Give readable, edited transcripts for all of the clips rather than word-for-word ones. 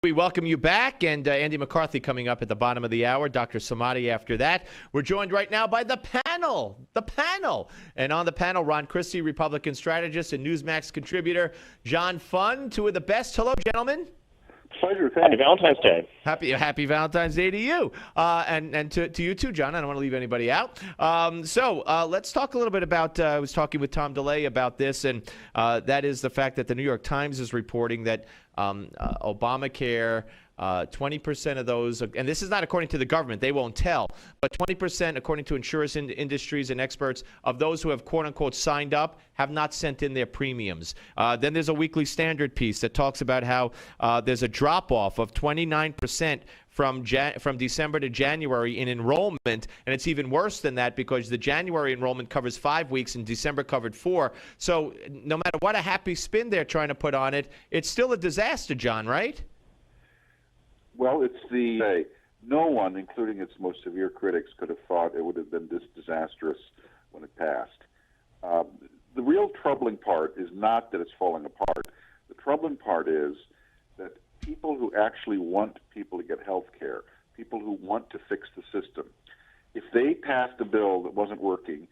We welcome you back, and Andy McCarthy coming up at the bottom of the hour, Dr. Samadi after that. We're joined right now by the panel. And on the panel, Ron Christie, Republican strategist and Newsmax contributor, John Funn, two of the best. Hello, gentlemen. Pleasure. Thanks. Happy Valentine's Day. Happy Valentine's Day to you. And to you too, John. I don't want to leave anybody out. So let's talk a little bit about, I was talking with Tom DeLay about this, and that is the fact that the New York Times is reporting that Obamacare, 20% of those, and this is not according to the government, they won't tell, but 20%, according to insurance industries and experts, of those who have quote-unquote signed up have not sent in their premiums. Then there's a Weekly Standard piece that talks about how there's a drop-off of 29% from December to January in enrollment, and it's even worse than that because the January enrollment covers 5 weeks and December covered 4. So no matter what a happy spin they're trying to put on it, it's still a disaster, John, right? Well, no one, including its most severe critics, could have thought it would have been this disastrous when it passed. The real troubling part is not that it's falling apart. The troubling part is that people who actually want people to get health care, people who want to fix the system, if they passed a bill that wasn't working,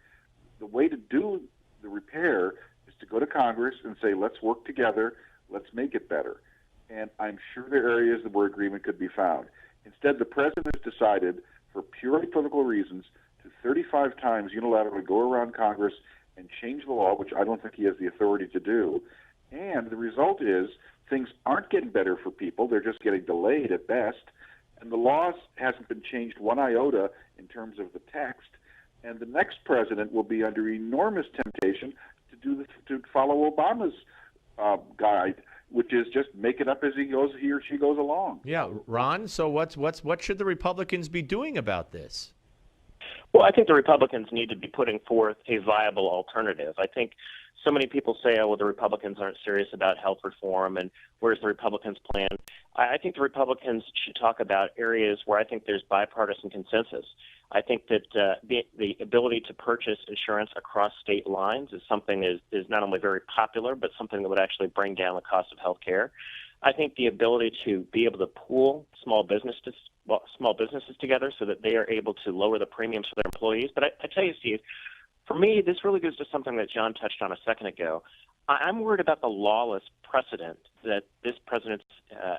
the way to do the repair is to go to Congress and say, let's work together, let's make it better. And I'm sure there are areas where agreement could be found. Instead, the president has decided, for purely political reasons, to 35 times unilaterally go around Congress and change the law, which I don't think he has the authority to do. And the result is things aren't getting better for people. They're just getting delayed at best. And the law hasn't been changed one iota in terms of the text. And the next president will be under enormous temptation to follow Obama's guide, which is just make it up as he or she goes along. Yeah, Ron. So what should the Republicans be doing about this? Well, I think the Republicans need to be putting forth a viable alternative. I think so many people say, oh, well, the Republicans aren't serious about health reform, and where's the Republicans' plan? I think the Republicans should talk about areas where I think there's bipartisan consensus. I think that the ability to purchase insurance across state lines is something that is not only very popular, but something that would actually bring down the cost of health care. I think the ability to be able to pool small businesses together so that they are able to lower the premiums for their employees. But I tell you, Steve, for me, this really goes to something that John touched on a second ago. I'm worried about the lawless precedent that this president's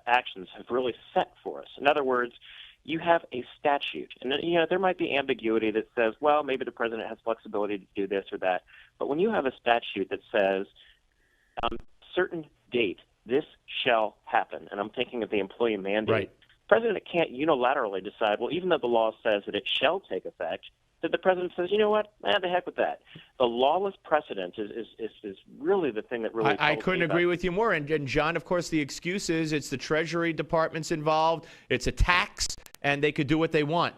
actions have really set for us. In other words, you have a statute, and there might be ambiguity that says, well, maybe the president has flexibility to do this or that. But when you have a statute that says, certain date, this shall happen, and I'm thinking of the employee mandate, right. The president can't unilaterally decide, well, even though the law says that it shall take effect, that the president says, you know what, the heck with that. The lawless precedent is really the thing that really I couldn't agree with you more. And John, of course, the excuse is it's the Treasury Department's involved, it's a tax, and they could do what they want.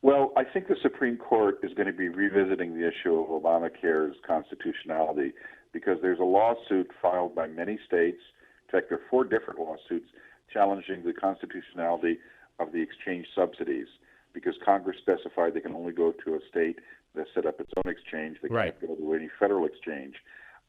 Well, I think the Supreme Court is going to be revisiting the issue of Obamacare's constitutionality because there's a lawsuit filed by many states. In fact, there are 4 different lawsuits challenging the constitutionality of the exchange subsidies because Congress specified they can only go to a state that set up its own exchange. They can't go to any federal exchange.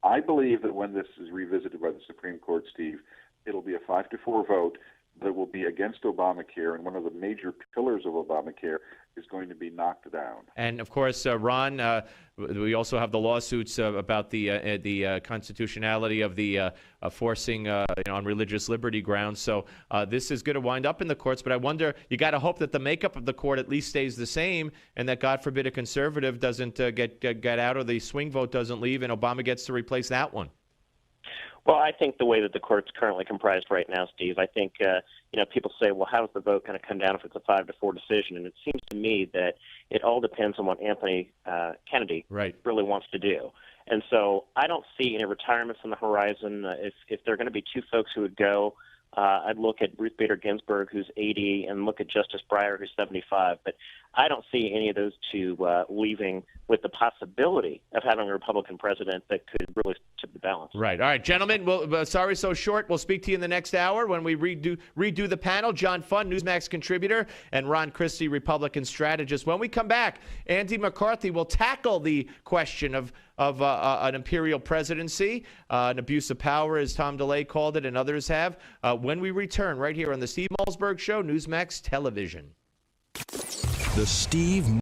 I believe that when this is revisited by the Supreme Court, Steve, it'll be a 5-4 vote that will be against Obamacare, and one of the major pillars of Obamacare is going to be knocked down. And of course, Ron, we also have the lawsuits about the constitutionality of the forcing on religious liberty grounds. So this is going to wind up in the courts. But I wonder, you got to hope that the makeup of the court at least stays the same, and that God forbid a conservative doesn't get out or the swing vote doesn't leave, and Obama gets to replace that one. Well, I think the way that the court's currently comprised right now, Steve, I think, people say, well, how's the vote going to come down if it's a 5-4 decision? And it seems to me that it all depends on what Anthony Kennedy really wants to do. And so I don't see any retirements on the horizon. If there are going to be 2 folks who would go, I'd look at Ruth Bader Ginsburg, who's 80, and look at Justice Breyer, who's 75. But I don't see any of those 2 leaving with the possibility of having a Republican president that could really tip the balance. Right. All right, gentlemen. Well, sorry so short. We'll speak to you in the next hour when we redo the panel. John Funn, Newsmax contributor, and Ron Christie, Republican strategist. When we come back, Andy McCarthy will tackle the question of of an imperial presidency, an abuse of power, as Tom DeLay called it, and others have, when we return right here on the Steve Malzberg Show, Newsmax Television. The Steve